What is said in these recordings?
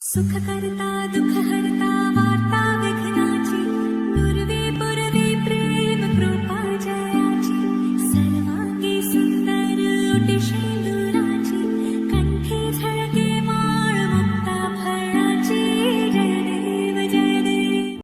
सुख करता दुख हरता वार्ता विघ्नाची दुर्वे पुरवे प्रेम कृपा जयाची सर्वांगी सुंदर ओटी शेंदुराची कंठी झळके माळ मुक्ता फळाची जय देव जय देव.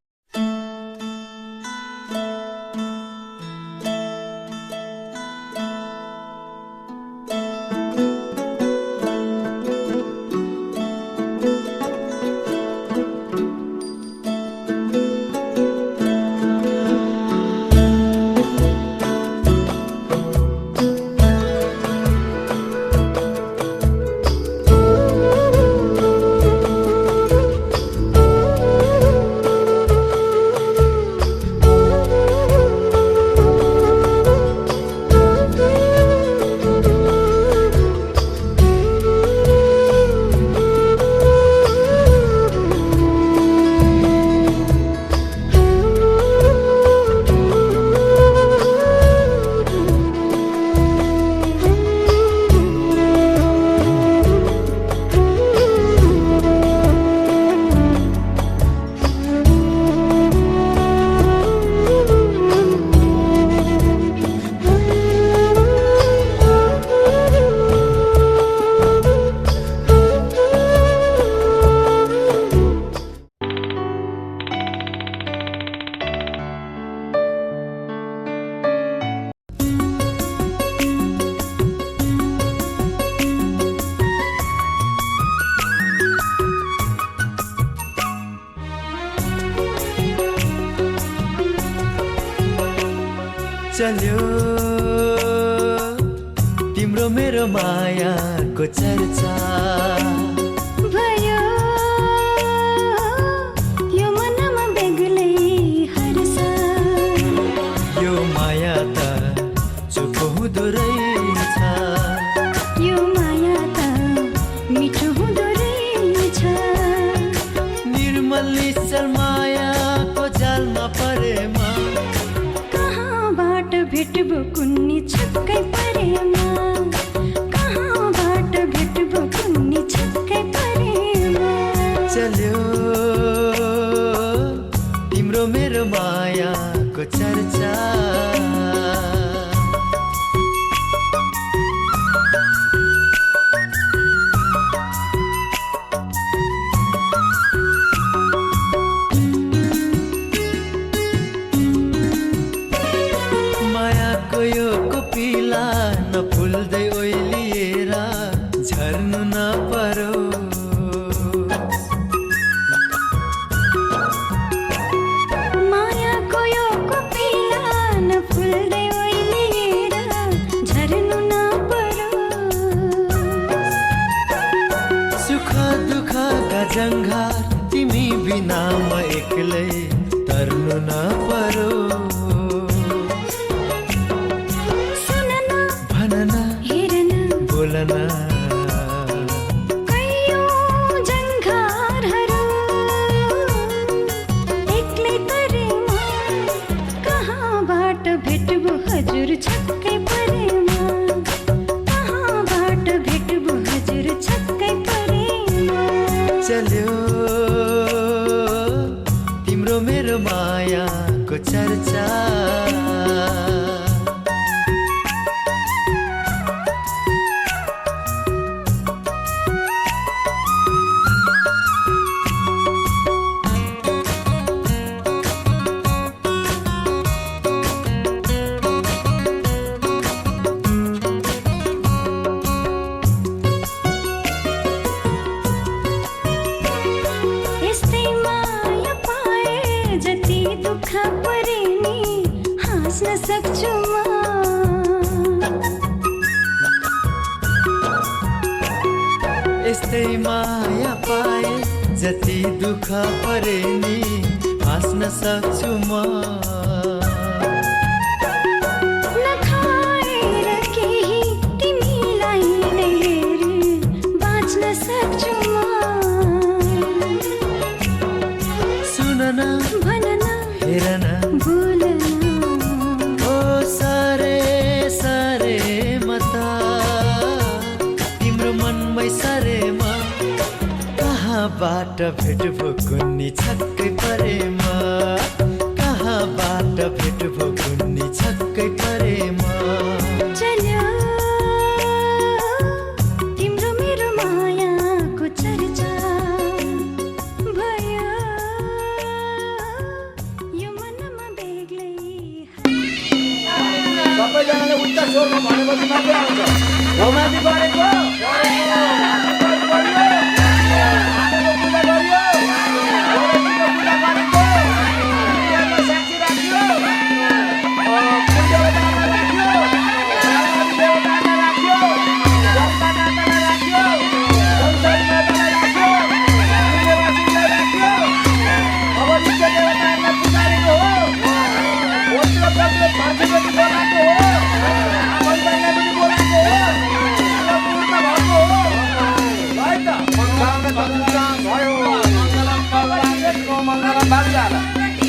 चल्यो तिम्रो मेरो मायाको चर्चा भयो यो मनमा बेग्लै हर्ष यो माया त चुप हुँदो रहेछ यो माया त मिठो हुँदो रहेछ निर्मल निश्चल मायाको जालमा परेमा कहाँबाट भेट्बो कुन्नी छक्कै परेमा कहाँबाट भेट्बो कुन्नी छक्कै परेमा चल्यो तिम्रो मेरो मायाको चर्चा मायाको यो कोपिला नफुल्दै ओइलिएर झर्नु नपरो मायाको यो कोपिला नफुल्दै ओइलिएर झर्नु नपरो सुख दुःखका जङ्घार तिमी बिना म एक्लै तर्नु नपरो कैयौँ जङ्घारहरू एक्लै तरेमा कहाँबाट भेट्बो हजुर छक्कै परेमा कहाँबाट भेट्बो हजुर छक्कै परेमा चल्यो तिम्रो मेरो मायाको चर्चा यस्तै माया पाए जति दुःख परे नि हाँस्न सक्छु म यस्तै माया पाए जति दुःख परे नि हाँस्न सक्छु म नखाएर केही तिमीलाई नै हेरी बाँच्न सक्छु म सुन न भन न हेर न बोल न ओ सारे सारे मता तिम्रो मनमै सरेमा कहाँ कहाँबाट भेट भो कुन्नी छक्कै परेमा कहाँबाट भेट भो कुन्नी छक्कै परेमा चल्यो तिम्रो मेरो मायाको चर्चा भयो यो मनमा बेग्लै सबैजनाले उच्च स्वरमा भनेपछि मात्रै आउँछ हो माथि गरेको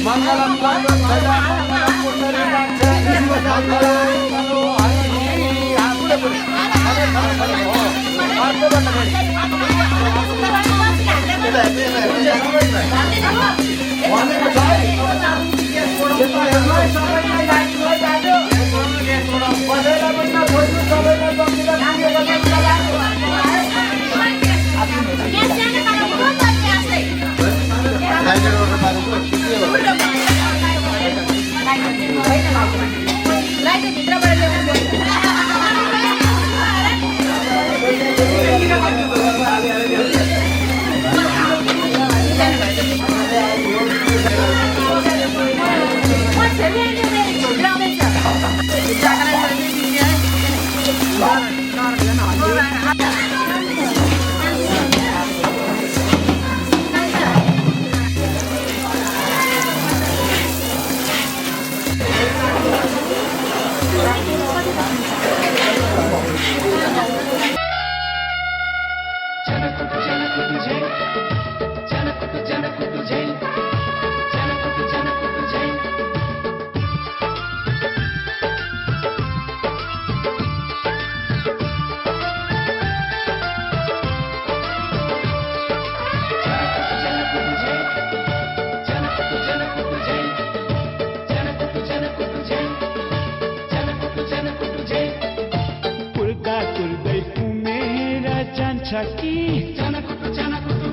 मंगलम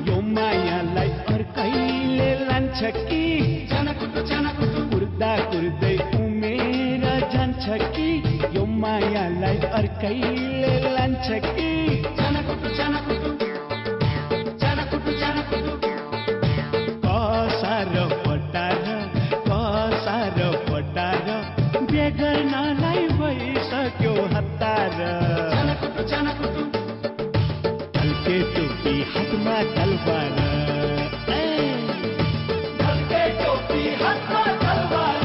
यो मायालाई अर्कैले लान्छ कि कुर्दा कुर्दै उमेर जान्छ कि यो मायालाई अर्कैले लान्छ कि कसार पटार बिहे गर्नलाई भइसक्यो हतार ढल्के टोपी हातमा तलवार ढल्के टोपी हातमा तलवार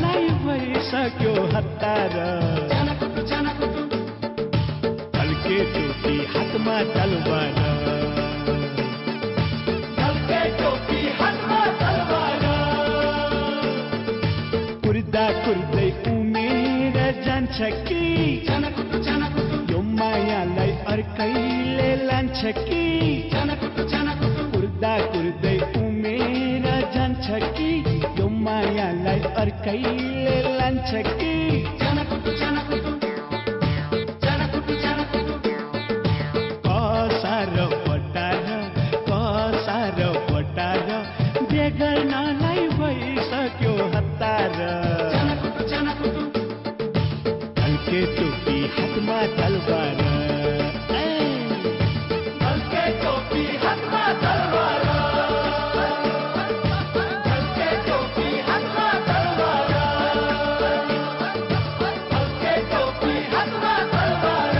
नालाई भइसक्यो हतार हल्के टोपी हातमा तलवार कुर्दा कुर्दै उमेर जान्छ कि यो मायालाई अर्कैले लान्छ कि कुर्दा कुर्दै उमेर जान्छ कि यो मायालाई अर्कैले लान्छ कि कसार बटार बेगर्नलाई भइसक्यो हतार हल्के टोपी हातमा तलवार हल्के टोपी हातमा तलवार हल्के टोपी हातमा तलवार हल्के टोपी हातमा तलवार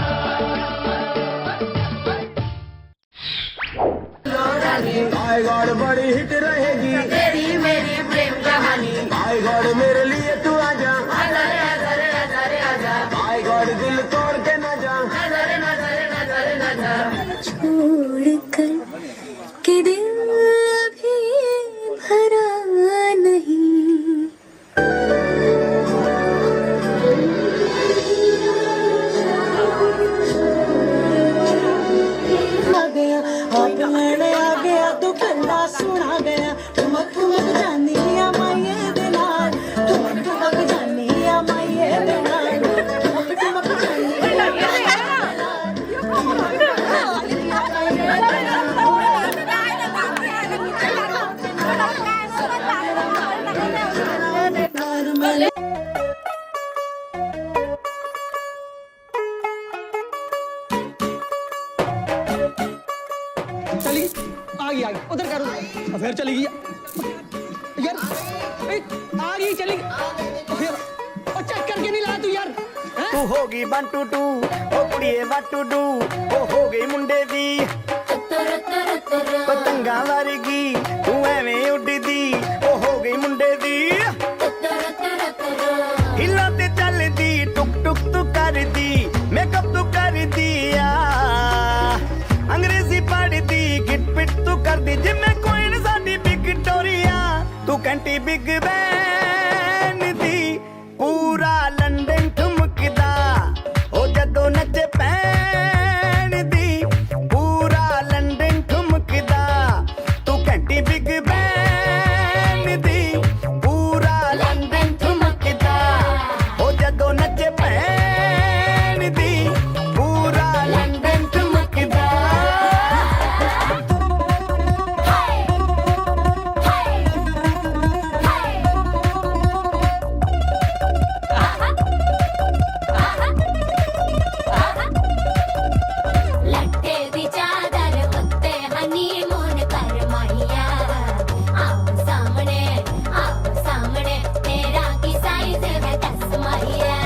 माय गॉड बड़ी हिट रहेगी तेरी मेरी प्रेम कहानी माय गॉड मेरे लिए तू आजा आजा रे आजा रे आजा रे आजा माय गॉड दिल तोड़ के ना जा आजा रे आजा रे आजा रे आजा छोड़ कर के दिल अभी भरा नहीं आ गया हाथ लेने आ गया तू कन्ना सुना गया ठुमक ठुमक जानी आ माये दे नाल ठुमक ठुमक जानी आ माये दे नाल ठुमक ठुमक जानी चली आ गई उधर करो फिर चली गई यार आ गई चली फिर चेक करके नहीं ला तू यार तू हो गई 1 2 2 ओ कुड़िए what to do ओ हो गई मुंडे दी पतंगा वर्गी तू एवें उड़दी ओ हो गई मुंडे दी हिला ते चलदी टुक टुक तू करदी मेकअप तू करदी आ अंग्रेजी पढ़दी गिट पिट तू करदी जिम्मे कोई न साडी विक्टोरिया तू कंटी बिग बैन दी पूरा लंदन ठुमकदा ओ जदों नचे पैन दी पूरा लंदन ठुमकदा तू कंटी बिग बैन दी पूरा लंदन ठुमकदा ओ जदों नचे पैन दी पूरा लंदन ठुमकदा लट्टे दी चादर उत्ते हनीमून कर माहिया आप सामने तेरा की साइज है 10 माहिया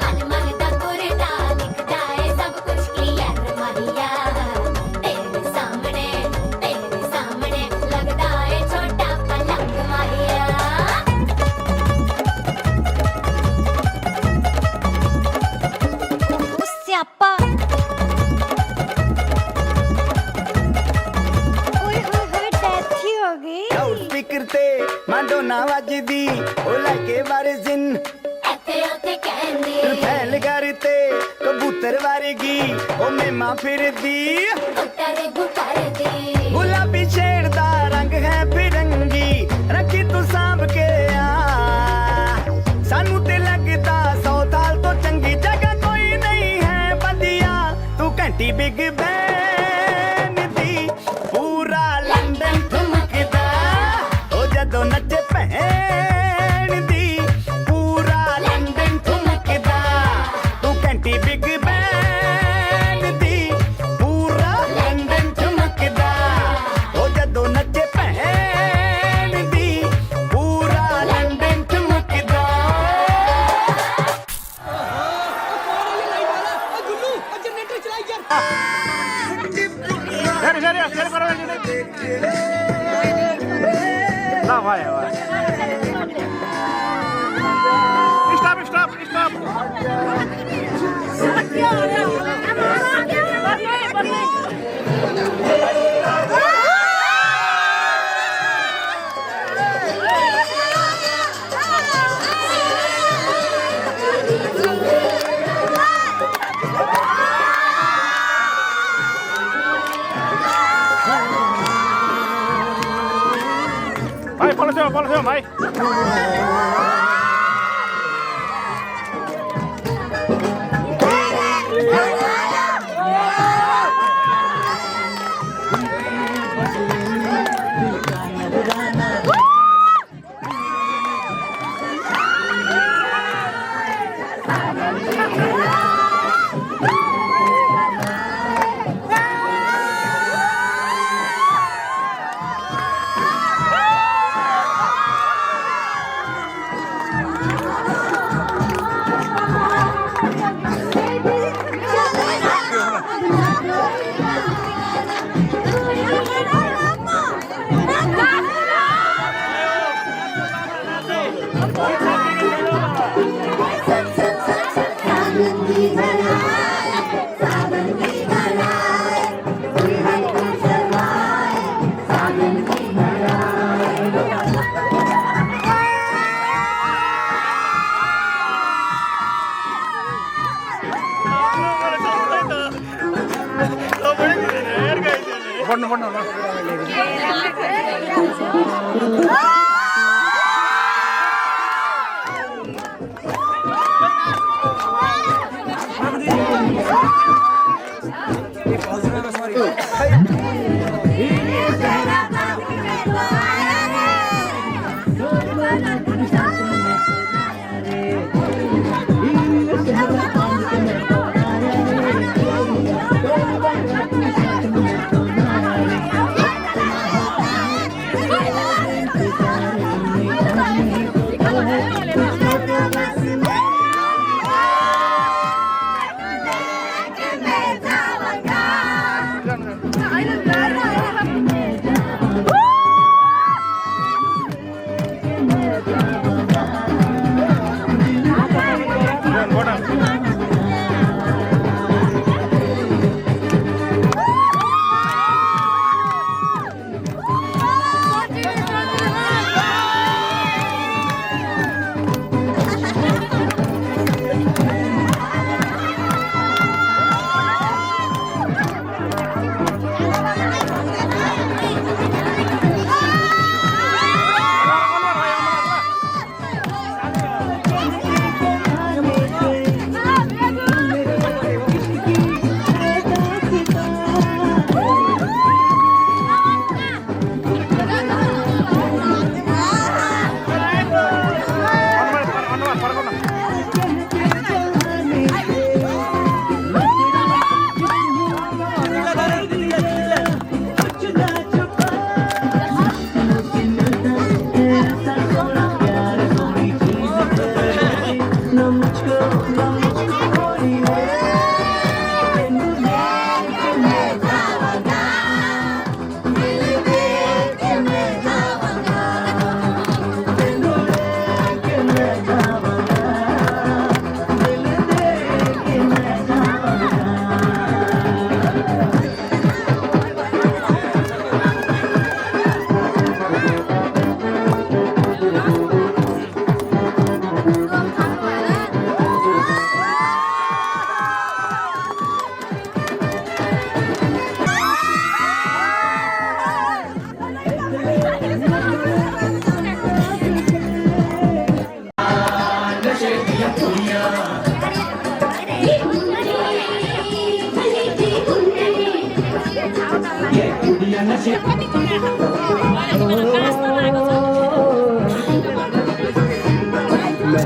मन मन दा कुर्ता दिखता है सब कुछ क्लियर माहिया तेरे सामने लगता है छोटा पलंग माहिया स्यापा ओए होए डेथ ही हो गई लाउड स्पीकर ते माडोना वजदी ओ लाके वारिसिन ऐते ओते कहंदी फैल करते कबूतर वारेगी ओ मेमा फिरदी गुटर दी गुलाबी शेर दा रंग है फिरंगी रखी तू सांभ के आ सानू ते लगदा 100 साल तो चंगी जगह कोई नहीं है बदिया तू घंटी बिग बैन दी पूरा लंदन ठुमकदा ओ जदों नचे भैन दी पूरा लंदन ठुमकदा तू घंटी बिग बैन दी पूरा लंदन ठुमकदा ओ जदों नचे भैन दी पूरा लंदन ठुमकदा गुल्लू जनरेटर चलाई यार ¿Cuál es el Mai?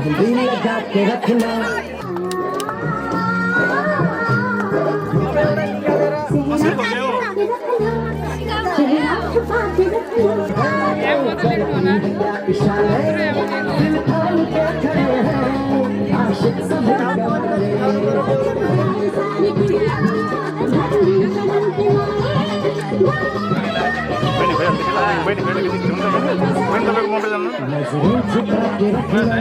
Mehndi लगा के रखना नजरें झुका के रखना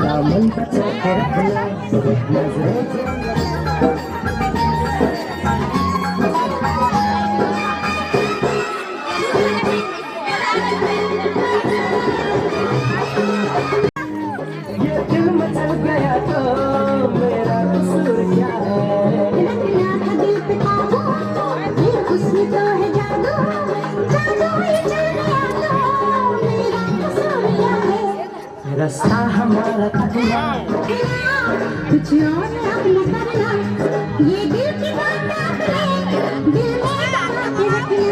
दामन बचा के रखना नजरें ये दिल मचल गया तो मेरा कसूर क्या है दिल पे काबू ये हुस्न तो है जादू जादू ही चल गया तो मेरा कसूर रास्ता हमारा तुझे कुछ और अब न करना ये दिल की बात दिल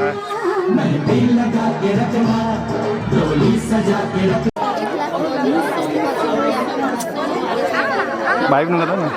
में लगा के रखना डोली सजा के रखना बाइक में करो ना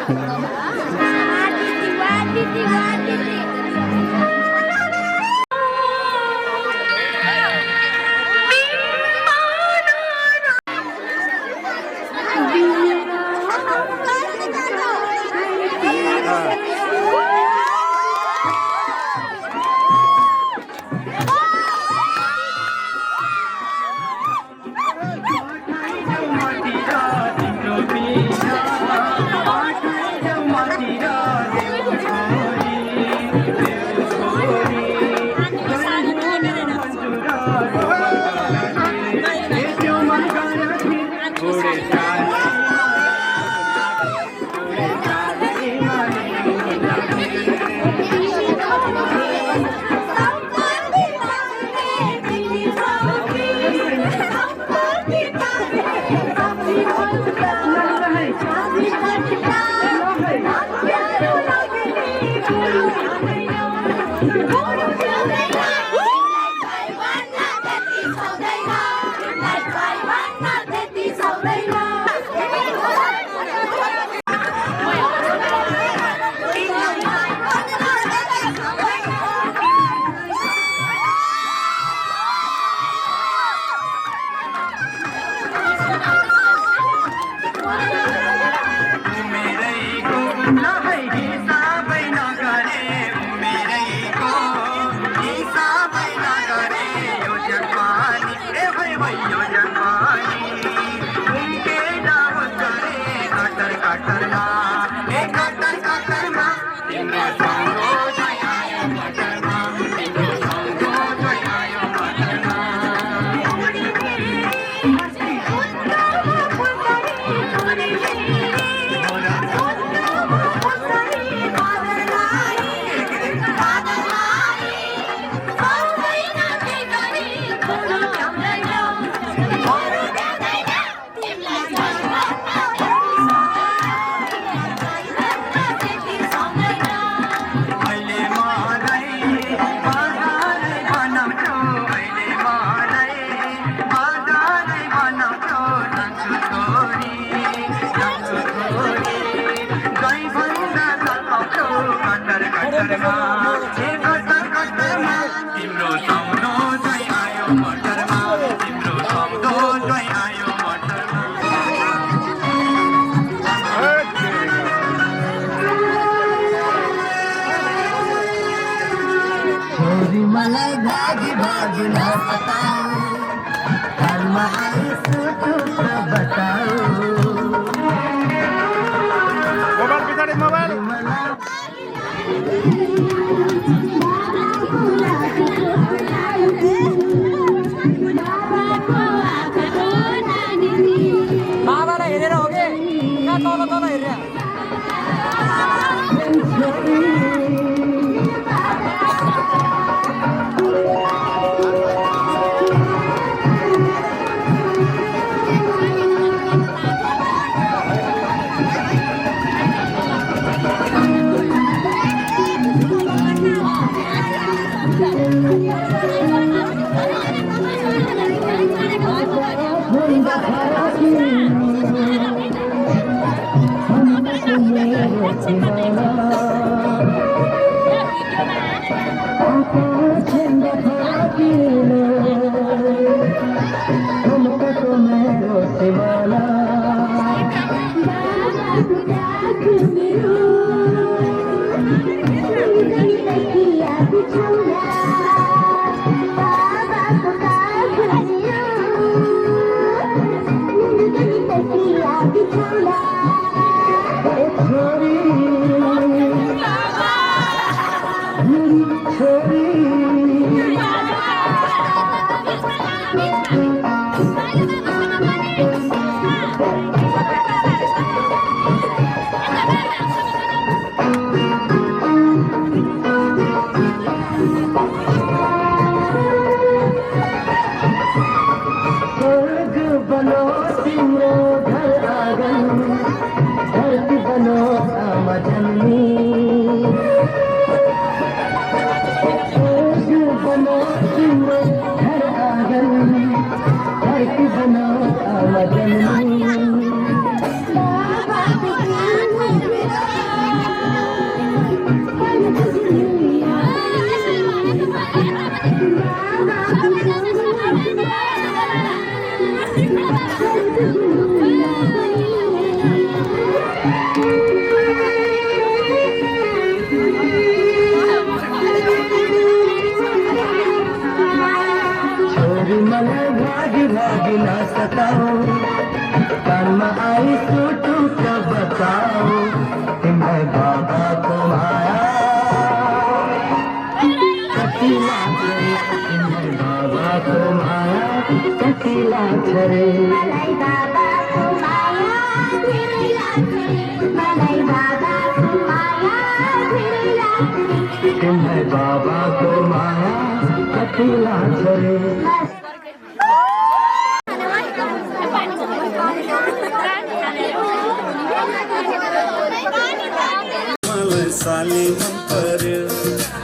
बनो सिमरो छोरी मला भागी भागी ना सताओ, कर्म आई सूटू का बताओ, मैं बाबा तुम्हारा कटीला छरे, मैं बाबा तुम्हारा कटीला छरे, मलाई बाबा माया भिरैला मलाई बाबा माया भिरैला मैं बाबा तुम्हारा कटीला छरे। मलाई साली मन पर्यो,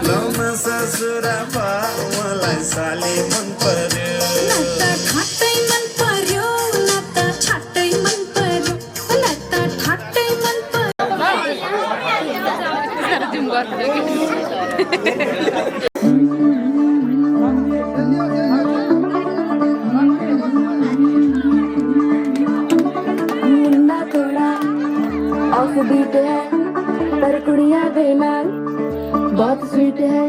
लौमा ससुरा बा मलाई साली मन पर्यो। ठाटै मन पर्यो, लता छाटै मन पर्यो, लता ठाटै मन मुन्ना थोड़ा ऑफ बीट है पर कुड़िया बेलाल बहुत स्वीट है।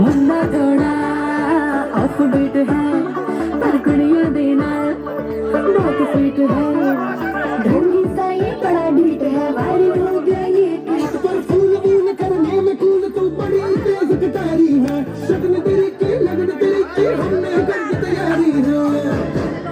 मुन्ना थोड़ा ऑफ बीट है पर कुड़िया बेलाल बहुत स्वीट है। ढंगी सा ये बड़ा बीट है, वायरल हो गया ये ट्विस्ट पर फूल फूल करने में कूल तू बड़ी तेज गिटारी है। शगन तेरी की लगन तेरी की हमने कर दी तैयारी है।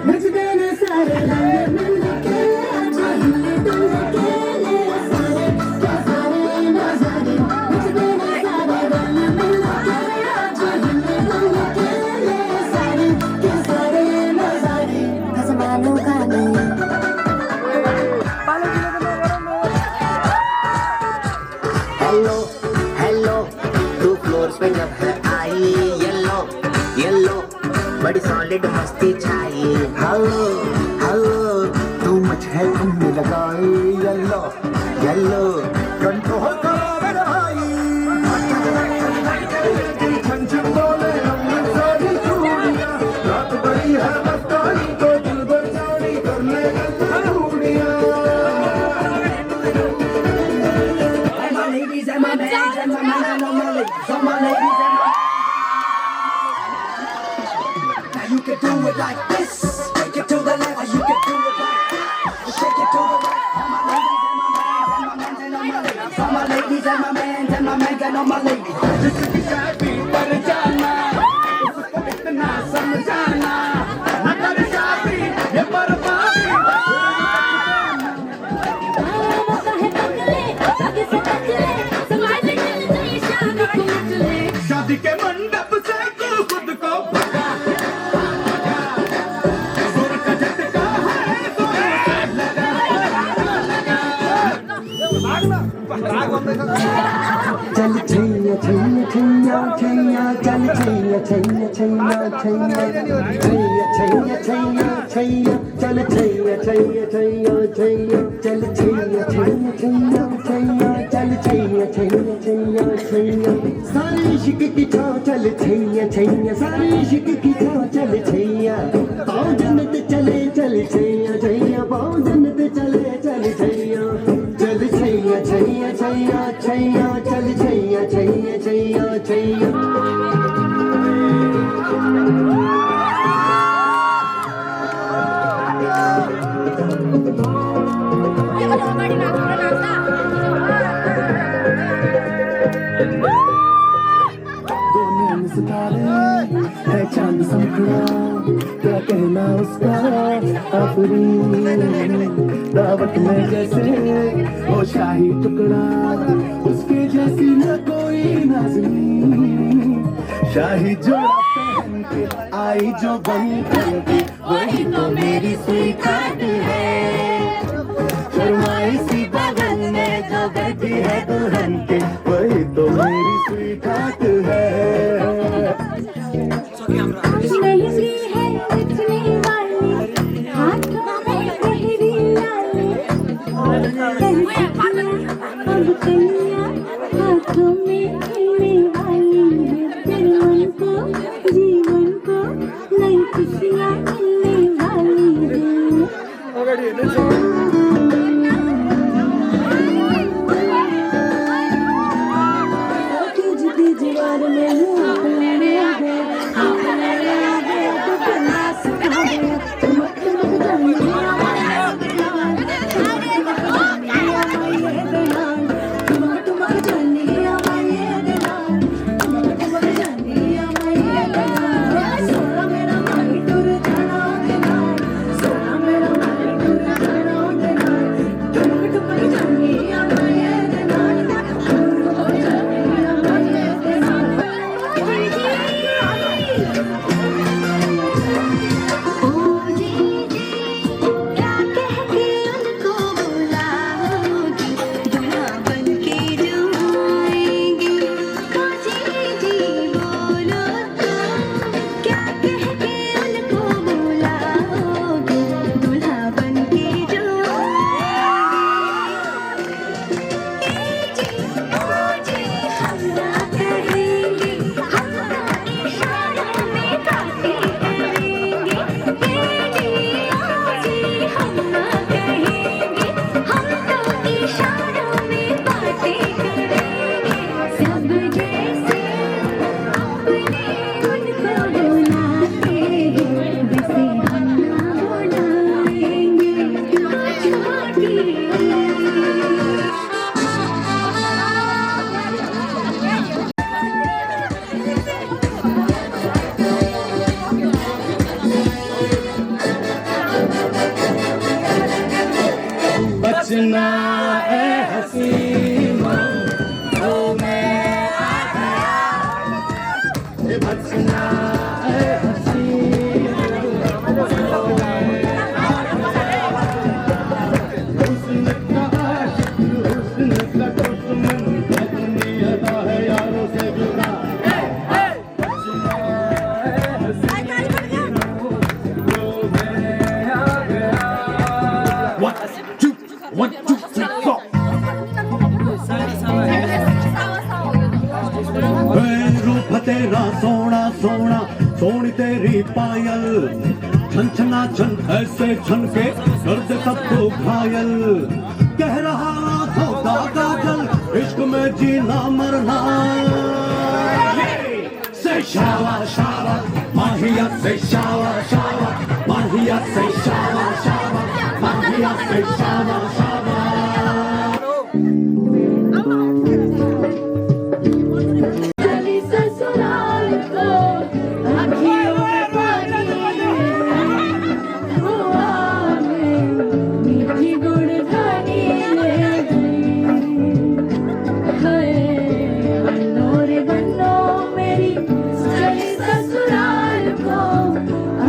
नच देने सारे रंग मिल के आज हिले डुल के ले सारे क्या सारे नजारे। नच देने सारे रंग मिल के आज हिले डुल के ले सारे क्या सारे नजारे। आसमानों का नहीं हेलो हेलो टू फ्लोर्स पे जब है आई येलो येलो बड़ी सॉलिड मस्ती छाई। हेलो हेलो तू मच है तुमने लगाई येलो येलो कंट्रोल करो मेरे भाई। छन छन बोले हम सारी चूड़ियां, रात बड़ी है मस्तानी को दिल बचानी करने चूड़ियां। Ladies and my man and my man and my ladies, so my ladies and my. Now you can do it like this, take it to the left, or you can do it like that. Shake it to the right, all my ladies and my man and my ladies, all my ladies and my man and my man and all my ladies. जिसकी शादी पर जाना, उसको इतना समझाना, न कर शादी ये बर्बादी। शादी के मंडप से तू खुद को भगा, जोर का झटका है तो लगा। चल छैया छैया छैया छैया चल छैया छैया छैया छैया छैया छैया छैया छैया चल छैया छैया छैया छैया चल छैया छैया छैया छैया चल छैया छैया छैया छैया सारी इश्क की छाव चल छैया छैया सारी इश्क की छाव चल छैया पाँव जन्नत चले चल छैया छैया पाँव जन्नत चले चल छैया चल छैया छैया छैया छैया चल छैया छैया छैया छैया। है चांद संखड़ा क्या कहना उसका आखिरी दावत में जैसे वो शाही टुकड़ा उसके जैसी न कोई नाज़नीं शाही जोड़ा पहन के आई जो बन के वही तो मेरी स्वीटहार्ट है। शर्माई सी बगल में जो बैठी है दुल्हन के वही तो मेरी स्वीटहार्ट है। मेहंदी है रचने वाली, हाथों में गहरी लाली, अब कन्या हाथों में खेलने वाली है। फिर मन को जीवन को नई खुशियाँ मिलने वाली है। बचना है हसीना तो मैं आ गया बचना है हसीना तो मैं आ गया हुस्न का आशिक हुस्न का दुश्मन अपनी अदा है यारों से जुदा बचना है हसीना तो मैं आ गया 1 2 3 4 रूप तेरा सोना सोना सोनी तेरी पायल छन छना छन ऐसे छन के कर दे सबको घायल कह रहा आंखों का काजल इश्क में जीना मरना से शावा शावा माहिया से शावा शावा माहिया से शावा शावा माहिया से शावा शावा चली ससुराल को अखियों में पानी हुआ में मीठी गुड़धानी ले हाय बन्नो रे बन्नो मेरी चली ससुराल को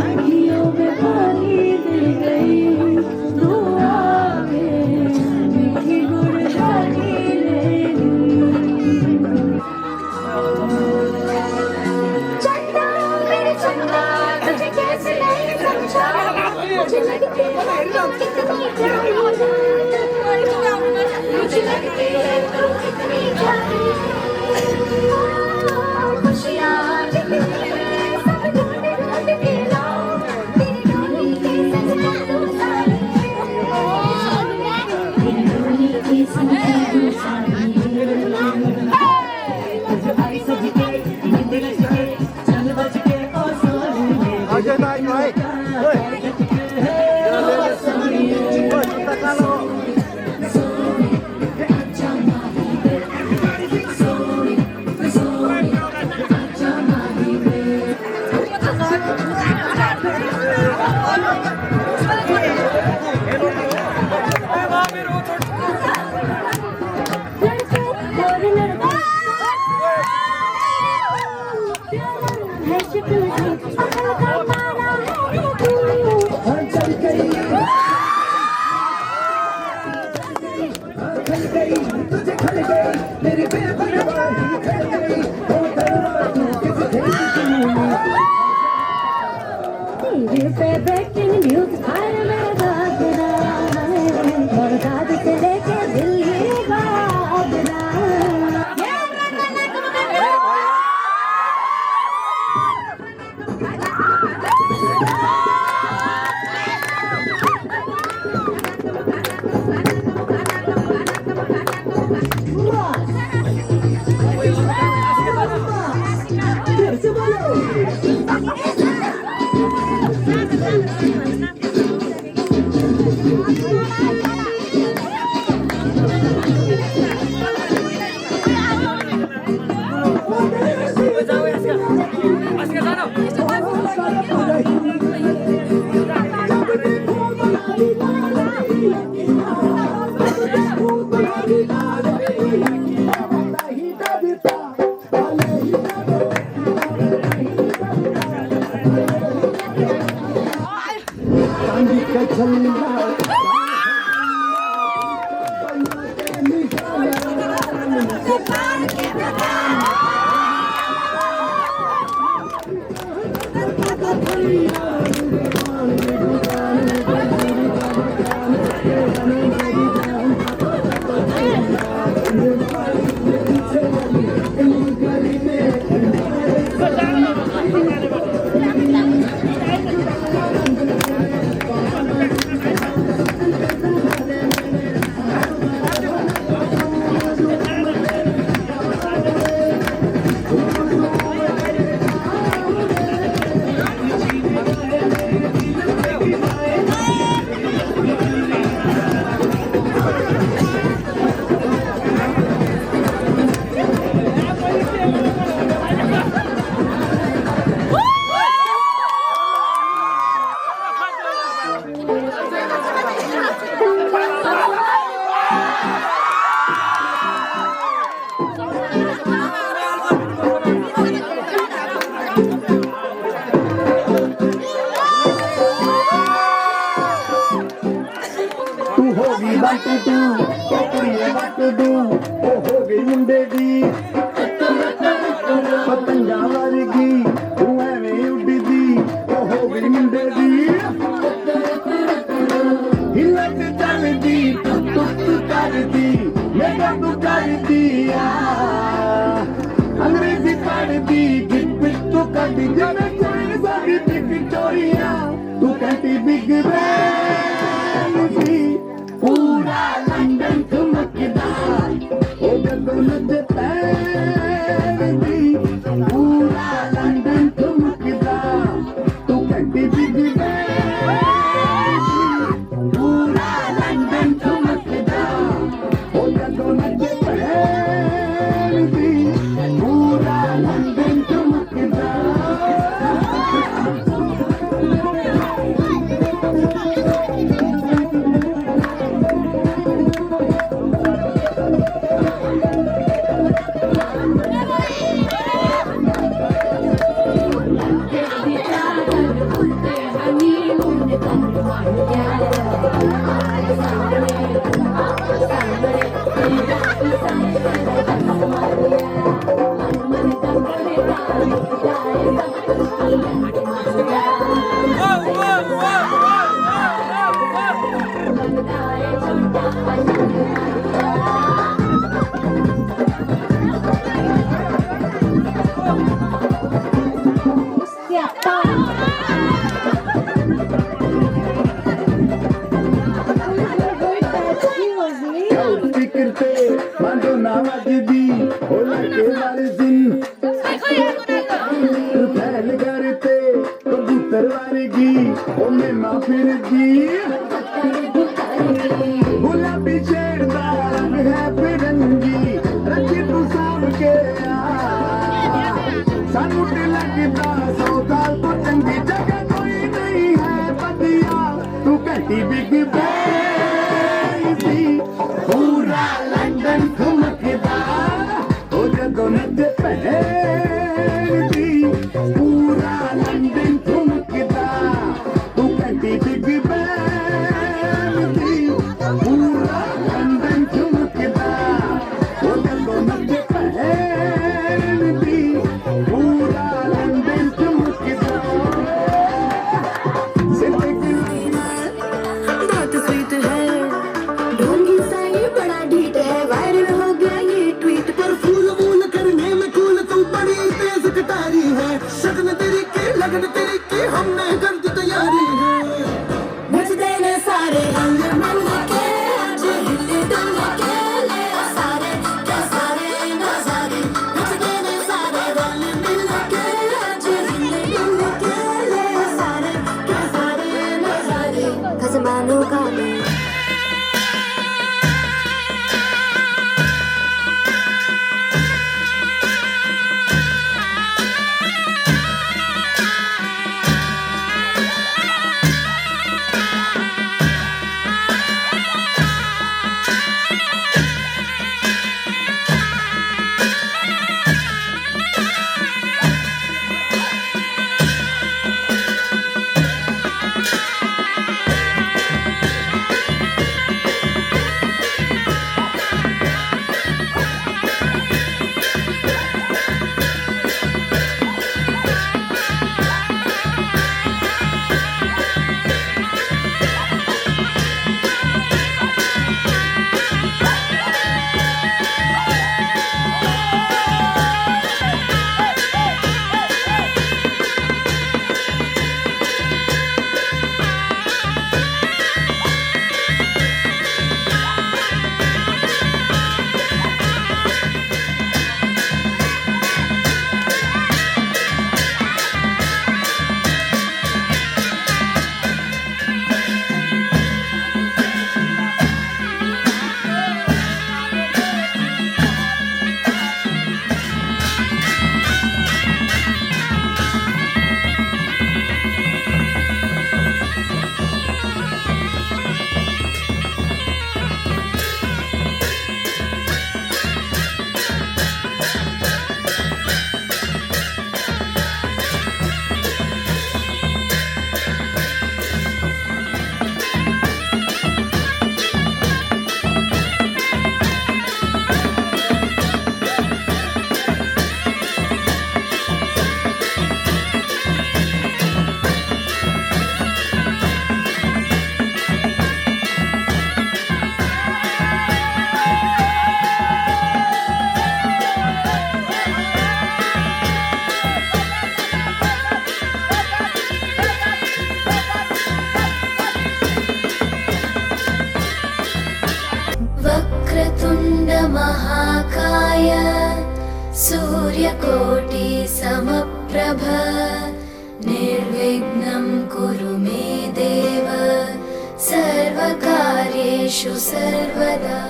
अखियों में पानी दे गई हुआ में मीठी गुड़धानी ले चंदा मेरे चंदा तुझे कैसे नहीं समझा मुझे लगती है तू कितनी प्यारी मुझे लगती है तू कितनी प्यारी खुशियाँ कितनी है सब ढूंढ ढूंढ के लाओ तेरी डोली की सजना तू सारी तेरी डोली की सजना तू सारी आई सज के नींद लग के चल बज के और सोने अजय भाई भाई हो गई मुंडे दी पतंगा वर्गी तू एवें उड़दी हो गई मुंडे दी हिलत चलदी तुक करदी मेरा तू करदी अंग्रेजी पढ़दी गिप तू करदी जब कोई सारी विक्टोरिया तू कहती बिग बैन सी पूरा लंदन ठुमकदा ओ जदों नच पैंदी पूरा लंदन ठुमकदा तू कहती बिग बैन सी पूरा लंदन ठुमकदा ओ जदों नच पैंदी पूरा लंदन ठुमकदा फिक्रते मांडो नावाजदी हो लगे वाले दिन फैल करते कबूतर वारेगी ओ मैं मां फिरदी गुलाबी शेर दा रंग है फिरंगी रखी तू साम के सानू ते लगदा 100 साल तो चंगी जगह कोई नहीं है बदिया तू कहती बिग बैन सी पूरा लंदन ठुमकदा ओ जदों नच पैंदी पूरा लंदन ठुमकदा तू कहती बिग बैन सी पूरा लंदन ठुमकदा ओ जदों नच पैंदी पूरा लंदन ठुमकदा बहुत स्वीट है ढोंगी सा ये बड़ा ढीठ है वायरल हो गया ये ट्वीट पर फूल वूल करने में कूल तू बड़ी तेज कटारी है शगन तेरी की लगन तेरी की हमने कर दी तैयारी है नच देने सारे रंग मिल के आज हिले डुल के ले सारे के सारे नजारे नच देने सारे रंग मिल के आज हिले डुल के ले सारे के सारे नजारे खजमानो गाने महाकाय सूर्यकोटि समप्रभ निर्विघ्नं कुरु मे देव सर्वकार्येषु सर्वदा।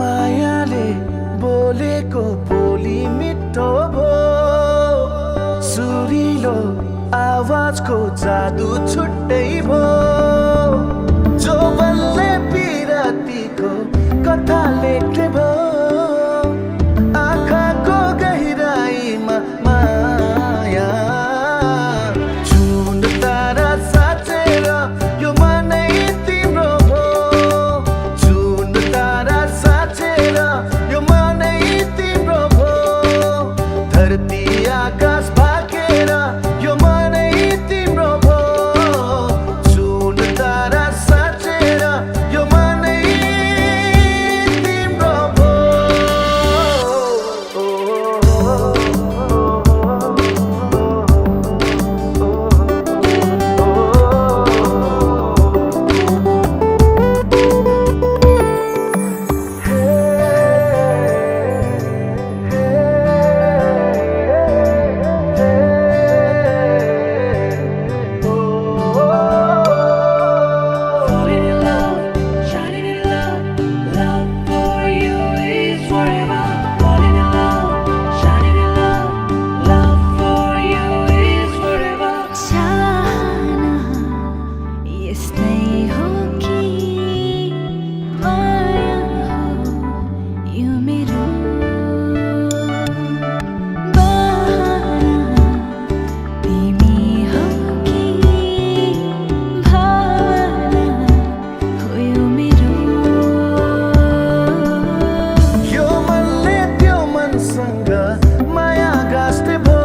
मायाले बोलेको बोली मिठो भो, सुरिलो आवाजको जादु छुट्टै भो, जो बल्ले पिरातीको कथा लेख्ने भो, आँखाको गहिराईमा माया जुन तारा साँचेर यो मनै तिम्रो भो, जुन तारा साँचेर यो मनै तिम्रो भो, धरती आकाश भागेर यो मनै तिम्रो भो, जुन तारा साँचेर यो मनै तिम्रो भो। यस्तै हो कि माया हो यो मेरो बहाना, तिमी हो कि भावना हो यो मेरो। यो मनले त्यो मनसँग माया गाँस्ने भो,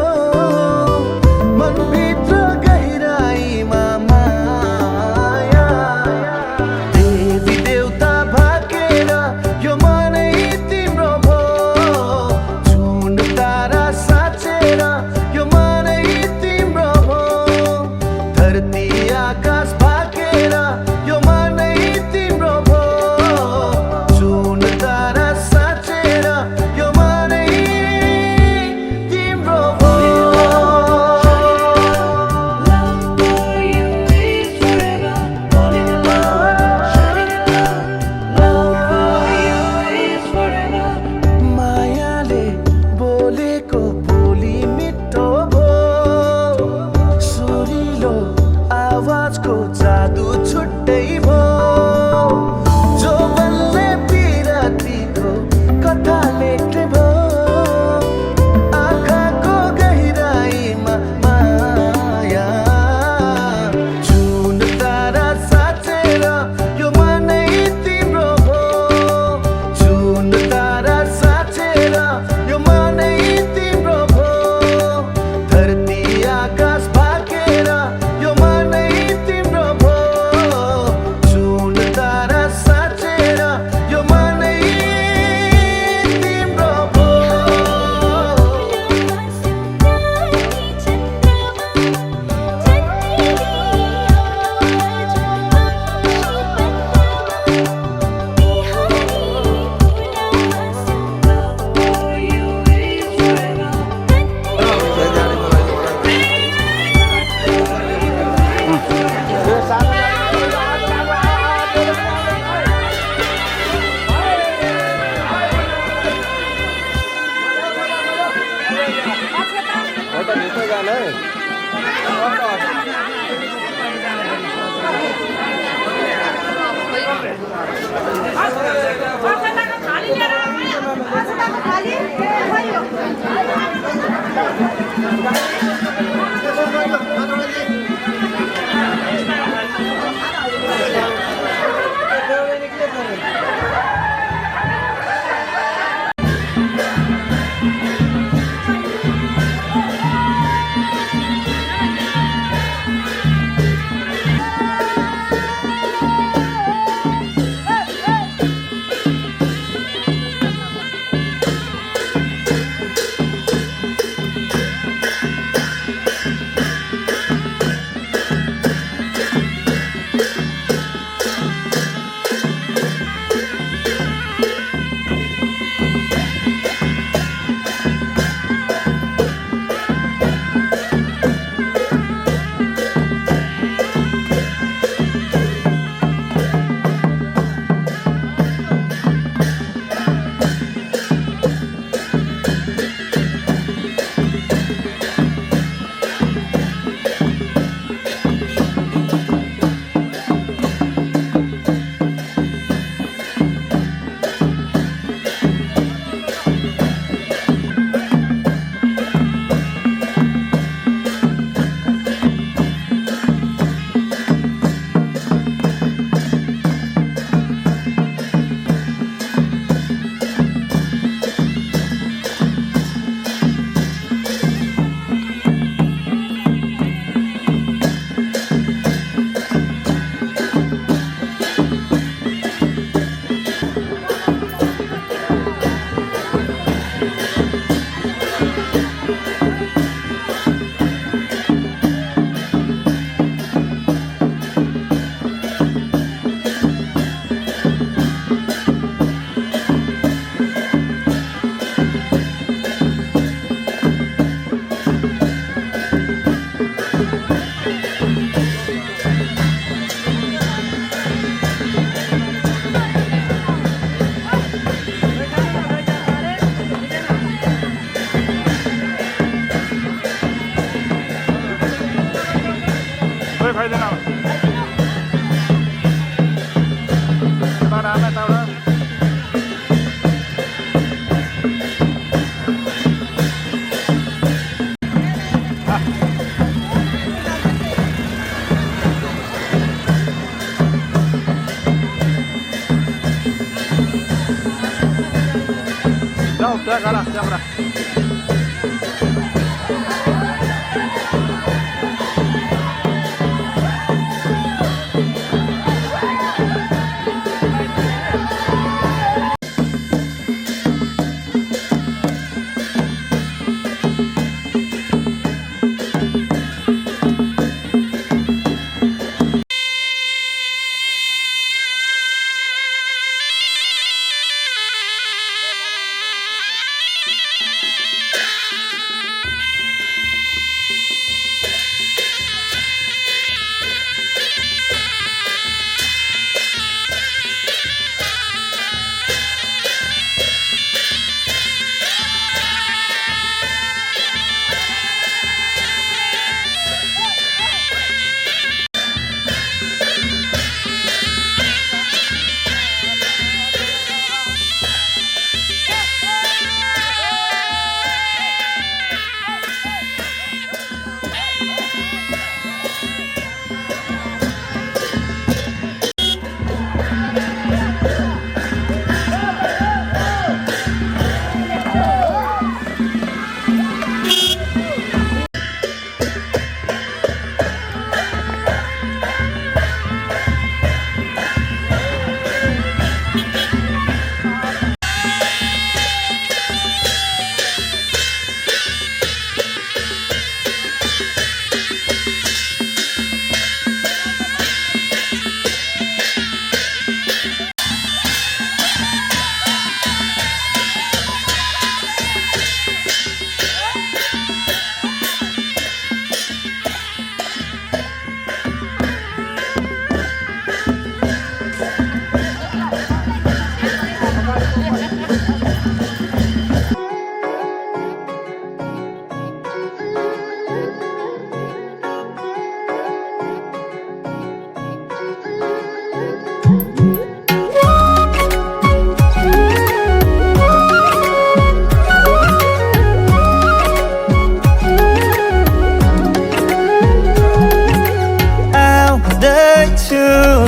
मनभित्र गहिराईमा माया, देवी देवता भागेर यो मनै तिम्रो भो, जुन तारा साँचेर यो मनै तिम्रो भो, धरती आकाश भागेर यो मनै तिम्रो भो, जुन तारा साँचेर यो मनै तिम्रो भो। मायाले बोलेको बोली मिठो भो, सुरिलो आवाजको जादु छुट्टै भो, जो बल्ले पिरातीको कथा लेख्ने भो, आँखाको गहिराईमा माया जुन तारा साँचेर यो मनै तिम्रो भो, जुन तारा साँचेर यो मनै तिम्रो भो, धरती आकाश भागेर यो मनै तिम्रो भो, जुन तारा साँचेर यो मनै तिम्रो भो। खाइदेन यताबाट आमा यताबाट जाऊ त्यहाँ गर त्यहाँबाट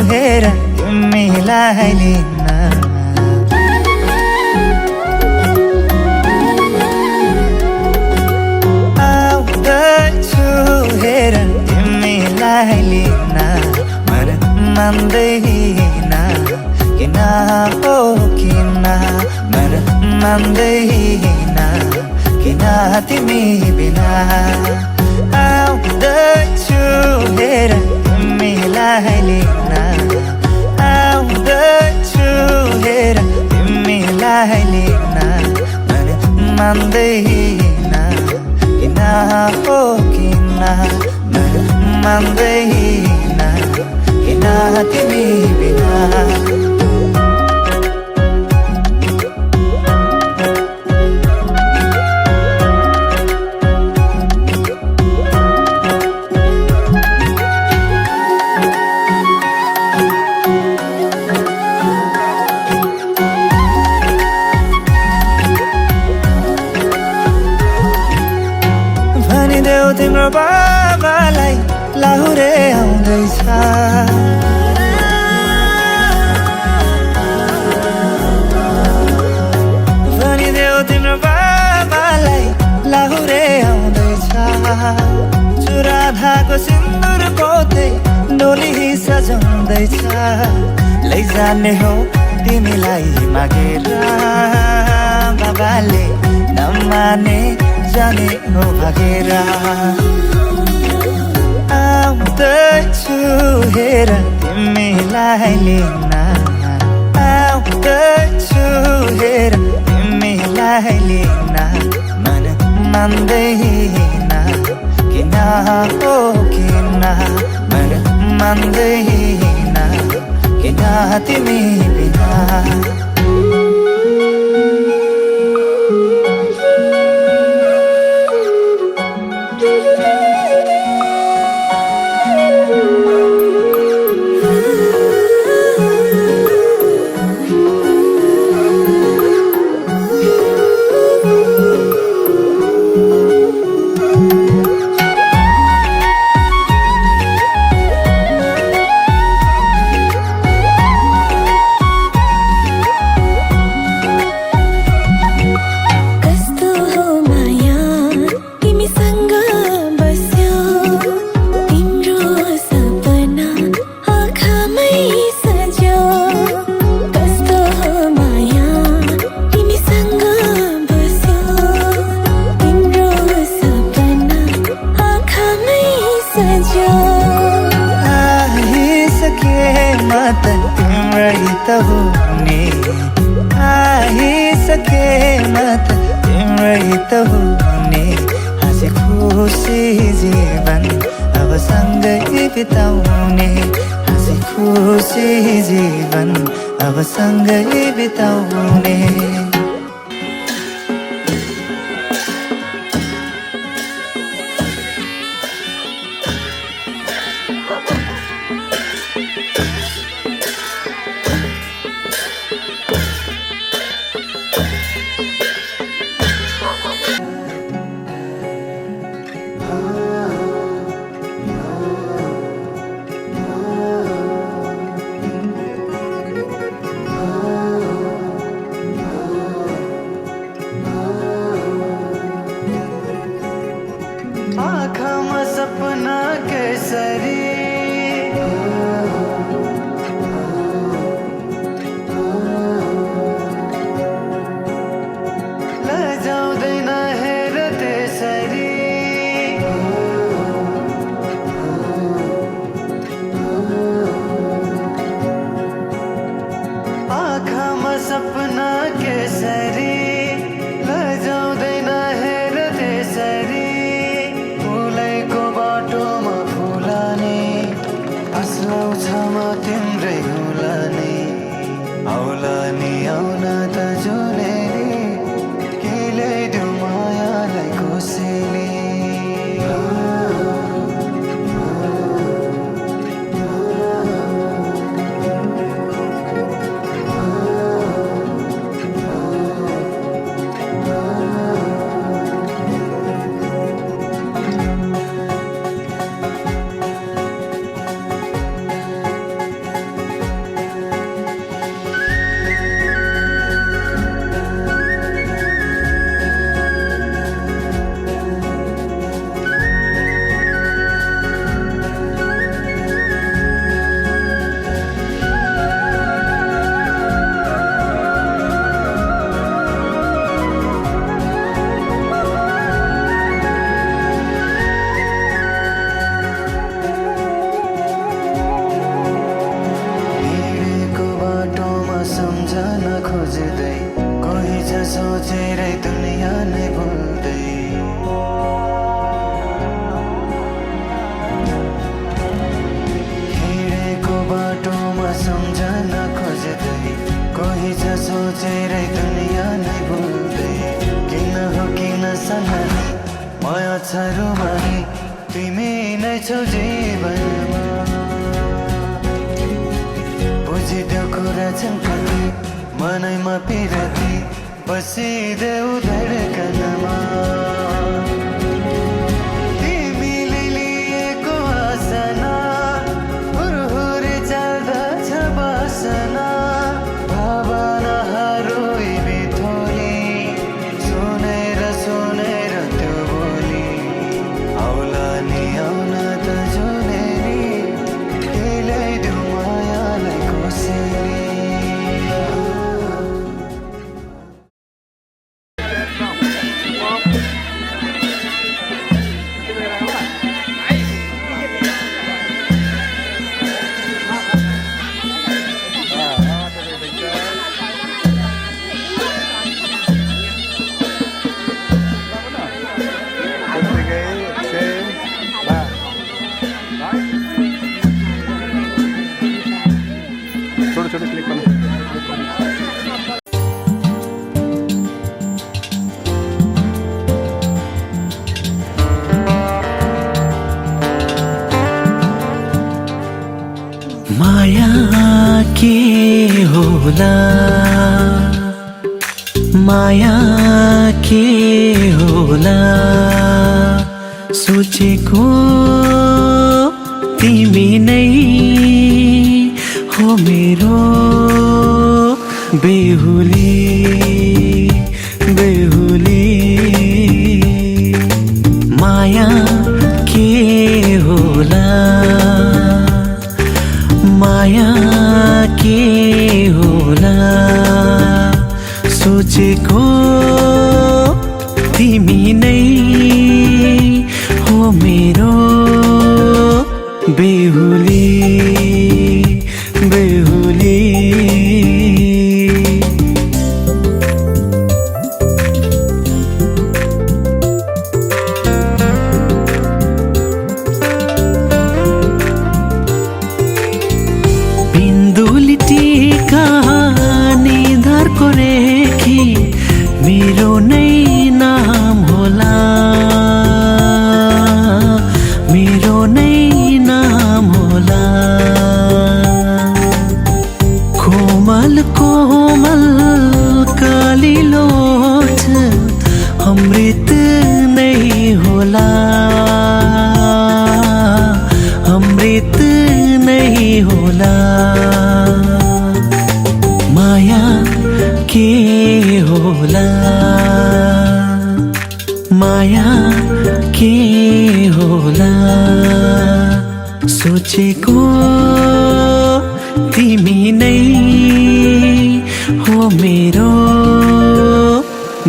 हेर तिमीलाई लिन आउँदैछु हेर तिमीलाई लिन मन मान्दैन किन हो किन मन मान्दैन किन तिमी बिना आउँदैछु हेर तिमीलाई लिन आउँदैछु हेर तिमीलाई लिन मन मान्दैन किन हो किन मन मान्दैन किन तिमी बिना भनिदेऊ तिम्रो बाबालाई लाहुरे आउँदैछ भनिदेऊ तिम्रो बाबालाई लाहुरे आउँदैछ चुरा धाको सिन्दुर पोते डोली सजाउँदैछ लैजाने हो तिमीलाई मागेर बाबाले नमाने जाने हो भागेर आउँदैछु हेर तिमीलाई लिन आउँदैछु हेर तिमीलाई लिन मन मान्दैन किन हो किन मन मान्दैन किन तिमी बिना आइसके म त तिम्रै त हुने आइसके म त तिम्रै त हुने हाँसी खुसी जीवन अब सँगै बिताउने हाँसी खुसी जीवन अब सँगै बिताउने आँखामा सपना केसरी लजाउँदैन हेर त्यसरी आँखामा सपना केसरी लजाउँदैन हेर त्यसरी आउँछ म तिम्रै हुला नि आउला नि आउन त जुनेरी के ल्याइदेऊ मायालाई कसैले सम्झन खोज्दै कोही छ सोचेरै दुनियाँ नै भुल्दै हिँडेको बाटोमा सम्झन खोज्दै कोही छ सोचेरै दुनियाँ नै भुल्दै किन हो किन सन्नानी माया छ रुमानी तिमी नै छौ जीवनमा बुझिदेऊ कुरा छन् कति मनैमा पिरती बसिदेऊ धडकनमा तिमीले लिएको आसना हुरहुरी चल्दछ बासना भावनाहरू बिथोली सुनेर सुनेर त्यो बोली आउला नि आउन त जुनेरी के ल्याइदेऊ मायालाई कसैले छोटे क्लिक करना माया के होला माया के होला सोचेको तिमी नै हो मेरो बेहुली बेहुली माया के होला माया के होला सोचेको तिमी नै हो मेरो सोचेको तिमी नै हो मेरो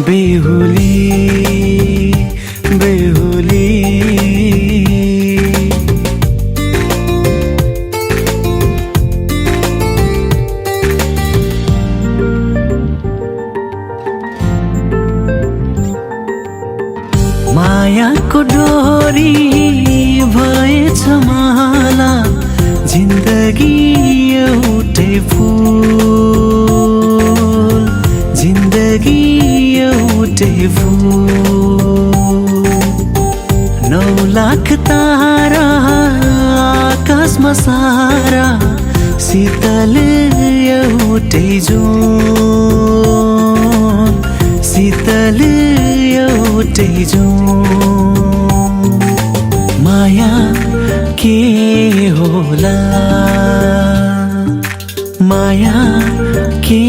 बेहुली बेहुली मायाको डोरी भएछ माला जिन्दगी एउटै फुल जिन्दगी एउटै फुल 9 लाख तारा आकाशमा सारा शीतल एउटै जुन शीतल एउटै जुन माया के होला माया के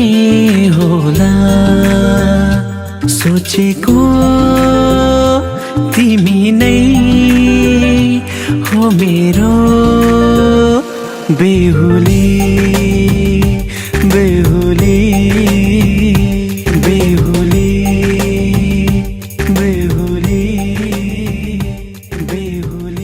होला सोचेको तिमी नै हो मेरो बेहुली बेहुली बेहुली बेहुली बेहुली बेहुली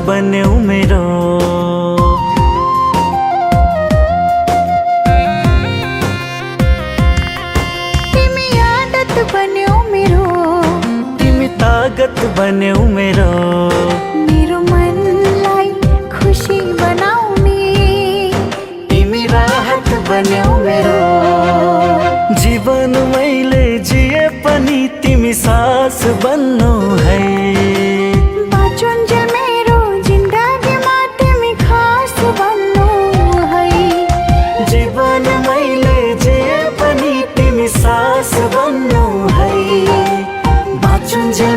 बन्यौ मेरो तिमी आदत बन्यौ मेरो तिमी तागत बन्यौ मेरो मनलाई खुसी बनाउने तिमी राहत बन्यौ मेरो जीवन मैले जिए पनि तिमी सास बन्नु है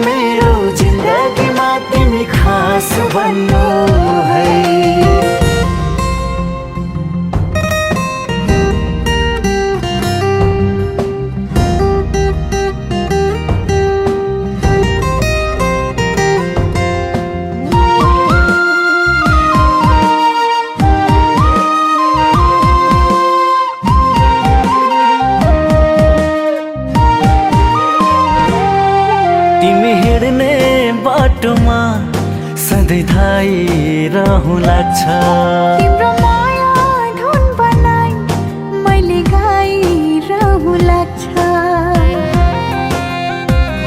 मेरो जिन्दगीमा तिमी खास बन्नु है बाटोमा सधैँ धाइरहँ लाग्छ तिम्रो माया धुन बनाई मैले गाइरहँ लाग्छ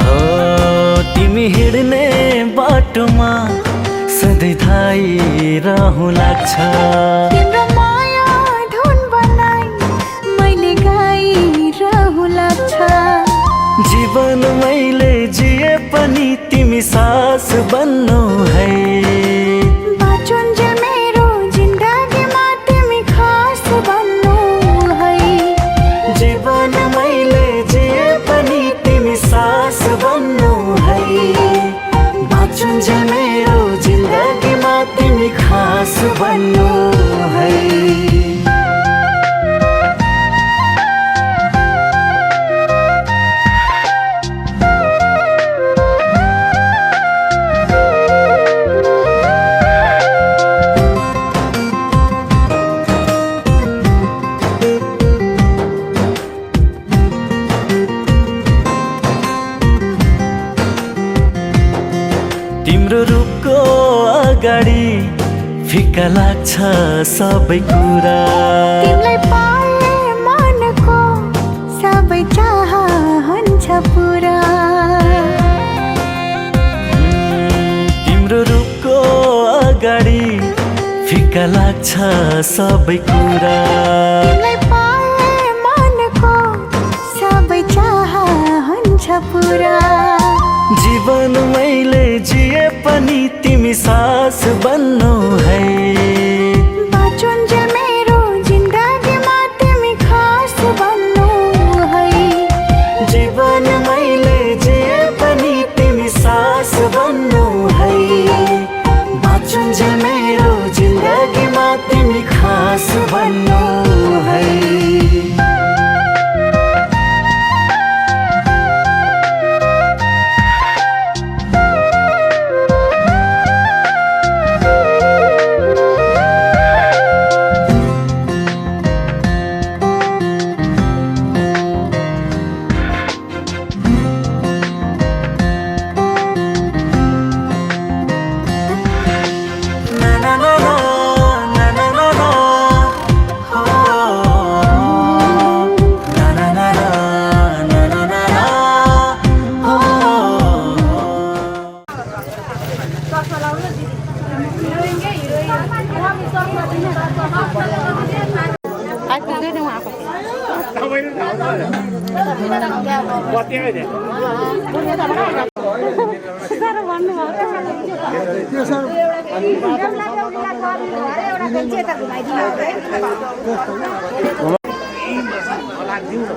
हो तिमी हिँड्ने बाटोमा सधैँ धाइरहँ लाग्छ तिम्रो माया धुन बनाई मैले गाइरहँ लाग्छ जीवन मैले जिए पनि तिमी सास बन्नु है बाँचुन्जेल मेरो जिन्दगीमा तिमी खास बन्नु है जीवन मैले जिए पनि तिमी सास बन्नु है बाँचुन्जेल मेरो जिन्दगीमा तिमी खास बन्नु है तिम्रो रूपको अगाडि फिका लाग्छ सबै कुरा तिमीलाई पाए मनको सबै चाह हुन्छ पुरा तिम्रो रूपको अगाडि फिका लाग्छ सबै कुरा तिमीलाई पाए मनको सबै चाह हुन्छ पुरा जीवन मैले जिए पनि तिमी सास बन्नु है बाँचुन्जेल मेरो जिन्दगीमा तिमी खास बन्नु है जीवन मैले जिए पनि तिमी सास बन्नु है बाँचुन्जेल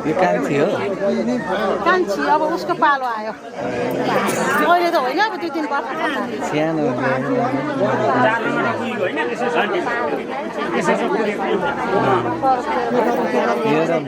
यो कान्छी हो कान्छी अब उसको पालो आयो मैले त होइन अब 2-3 वर्ष सानो यो र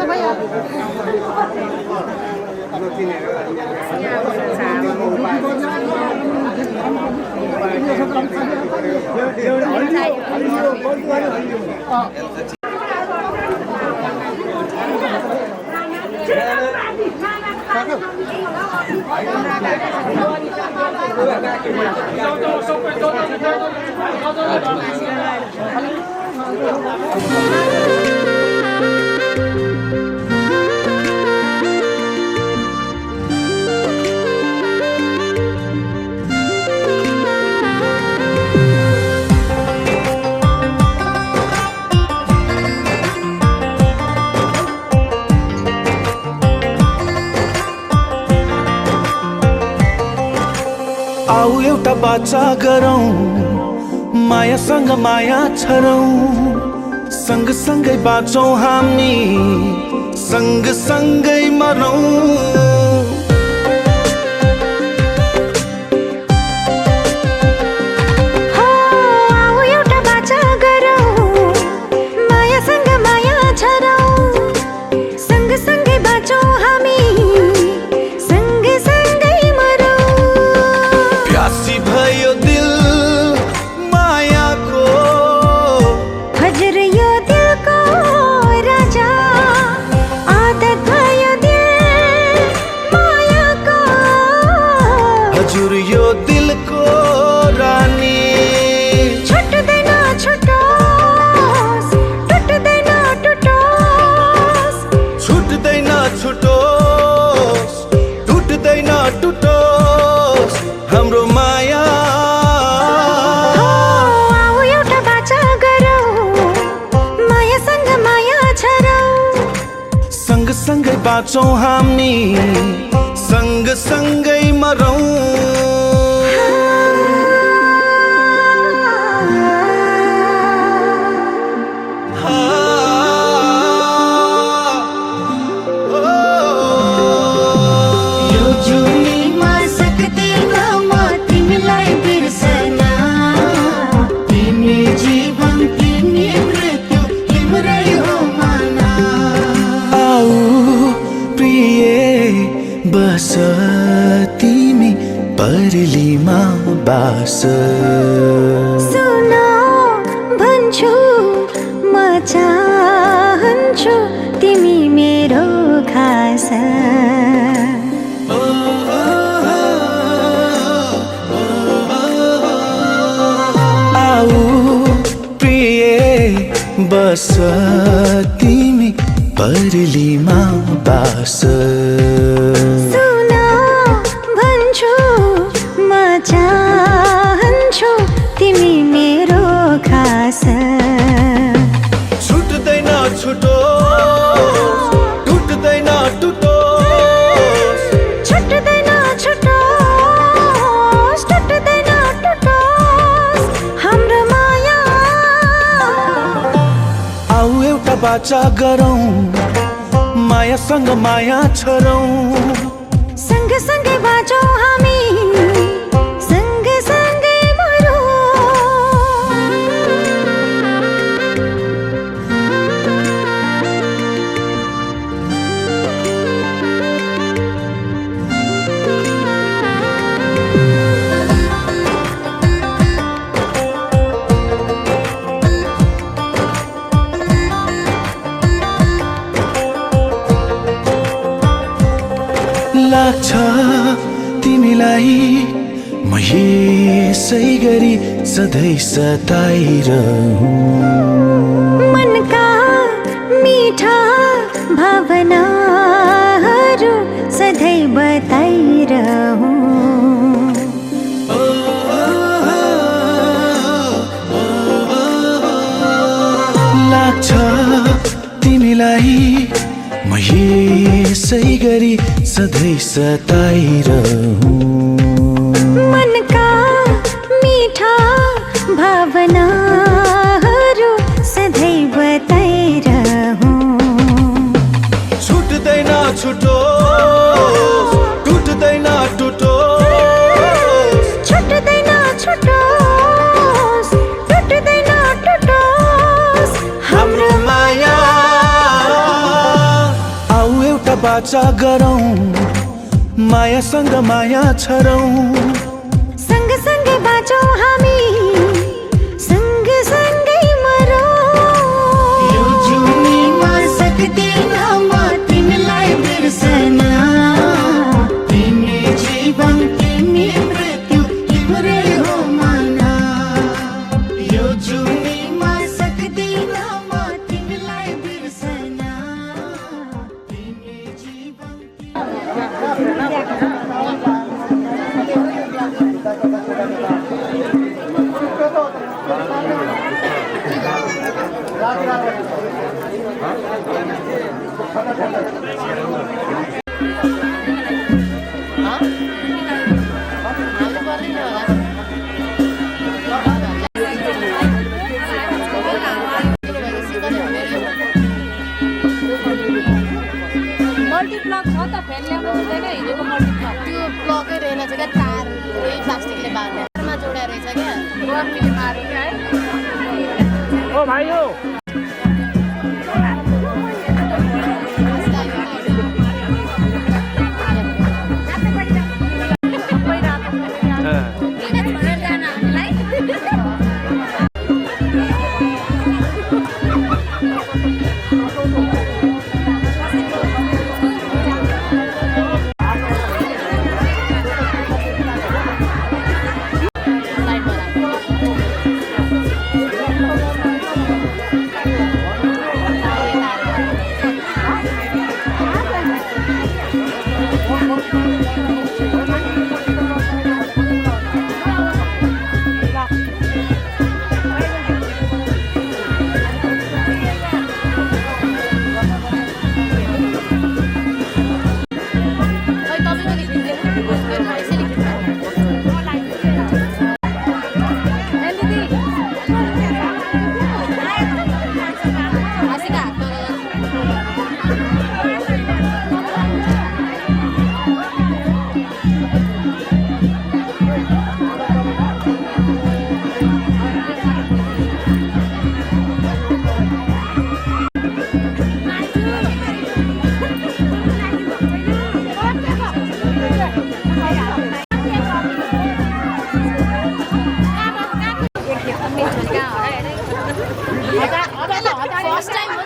भाइ आऊ एउटा बाचा गरौँ मायासँग माया छरौँ सँगसँगै बाँचौँ हामी सँगसँगै मरौँ सँगसँगै बाँचौँ हामी सँगसँगै मरौँ बस तिमी परलीमा बास सुनो भन्छु म चाहन्छु तिमी मेरो खास आऊ प्रिय बस तिमी परलीमा बास चाहन्छु तिमी मेरो खास छुट्दैन छुटो टुट्दैन टुटो छुट्दैन छुटो टुट्दैन टुटो हाम्रो माया आऊ एउटा बाचा गरौँ मायासँग माया छरौँ सँगसँगै बाँचौँ हामी यसै गरी सधैँ सताइरहूँ मन का मीठा भावनाहरू सधैँ बताइरहूँ लाग्छ तिमीलाई म यसै गरी सधैँ सताइरहूँ मन का मीठा भावनाहरू सधैँ बताइरहूँ छुट्दैन छुटो टुट्दैन टुटो छुट्दैन छुटोस् टुट्दैन टुटोस् हाम्रो माया आऊ एउटा बाचा गरौँ मायासँग माया छरौँ सँगसँगै बाँचौँ हामी सँगसँगै मरौँ यो जुनीमा सक्दिन म तिमीलाई बिर्सन तिमी जीवन तिमी मृत्यु तिम्रै हो मन यो जुनीमा सक्दिन म तिमीलाई बिर्सन तिमी जीवन मल्टिप्लक छ त फ्यान ल्याउनु हुँदैन हिजोको मल्टिप्लक त्यो प्लगै रहेन छ क्या तार यही प्लास्टिकले बाँधेरमा जोडेर रहेछ क्या गर्मीले मार्यो क्या है ओ भाइ हो फर्स्ट टाइम